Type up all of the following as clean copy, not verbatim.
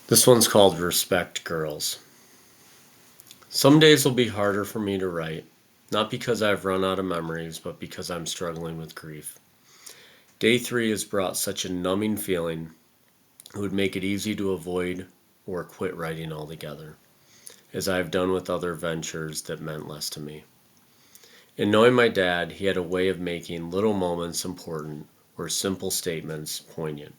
This one's called Respect Girls. Some days will be harder for me to write, not because I've run out of memories, but because I'm struggling with grief. Day 3 has brought such a numbing feeling, it would make it easy to avoid or quit writing altogether, as I have done with other ventures that meant less to me. In knowing my dad, he had a way of making little moments important or simple statements poignant.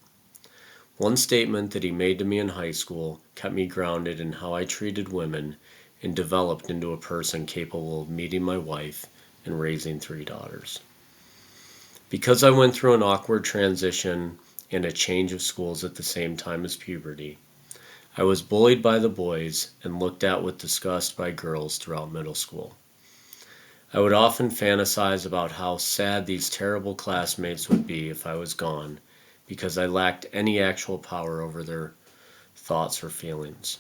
One statement that he made to me in high school kept me grounded in how I treated women and developed into a person capable of meeting my wife and raising 3 daughters. Because I went through an awkward transition and a change of schools at the same time as puberty, I was bullied by the boys and looked at with disgust by girls throughout middle school. I would often fantasize about how sad these terrible classmates would be if I was gone, because I lacked any actual power over their thoughts or feelings.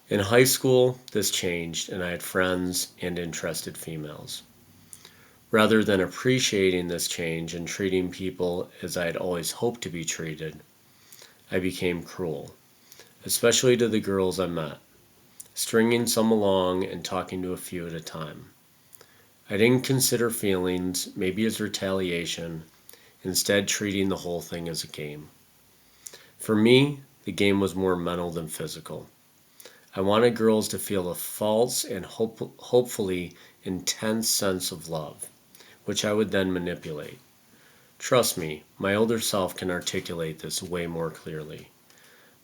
In high school, this changed, and I had friends and interested females. Rather than appreciating this change and treating people as I had always hoped to be treated, I became cruel, especially to the girls I met, stringing some along and talking to a few at a time. I didn't consider feelings, maybe as retaliation, instead treating the whole thing as a game. For me, the game was more mental than physical. I wanted girls to feel a false and hopefully intense sense of love, which I would then manipulate. Trust me, my older self can articulate this way more clearly.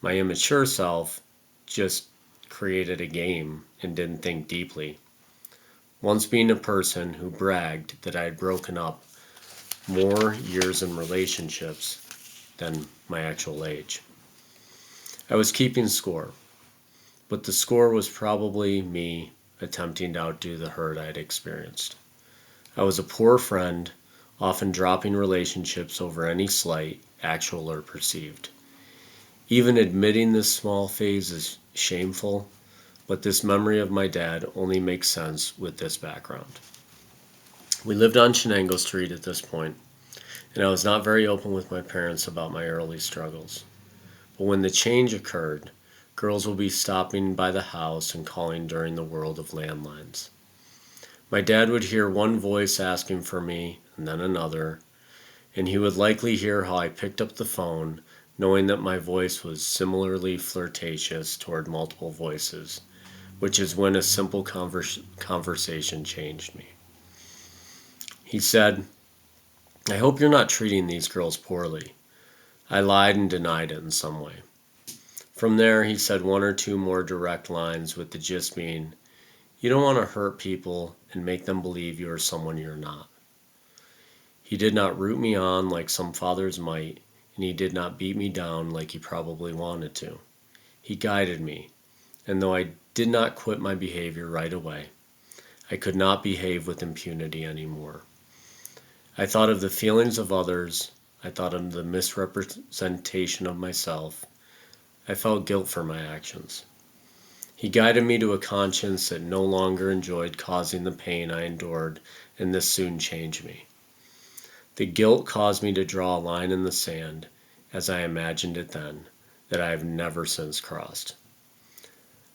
My immature self just created a game and didn't think deeply. Once being a person who bragged that I had broken up more years in relationships than my actual age. I was keeping score, but the score was probably me attempting to outdo the hurt I had experienced. I was a poor friend, often dropping relationships over any slight, actual or perceived. Even admitting this small phase is shameful, but this memory of my dad only makes sense with this background. We lived on Chenango Street at this point, and I was not very open with my parents about my early struggles. But when the change occurred, girls would be stopping by the house and calling during the world of landlines. My dad would hear one voice asking for me, and then another, and he would likely hear how I picked up the phone, knowing that my voice was similarly flirtatious toward multiple voices, which is when a simple conversation changed me. He said, "I hope you're not treating these girls poorly." I lied and denied it in some way. From there, he said one or two more direct lines with the gist being, "You don't want to hurt people and make them believe you are someone you're not." He did not root me on like some fathers might, and he did not beat me down like he probably wanted to. He guided me, and though I did not quit my behavior right away, I could not behave with impunity anymore. I thought of the feelings of others. I thought of the misrepresentation of myself. I felt guilt for my actions. He guided me to a conscience that no longer enjoyed causing the pain I endured, and this soon changed me. The guilt caused me to draw a line in the sand, as I imagined it then, that I have never since crossed.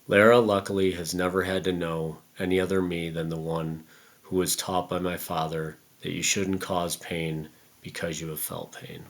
Lara, luckily, has never had to know any other me than the one who was taught by my father that you shouldn't cause pain because you have felt pain.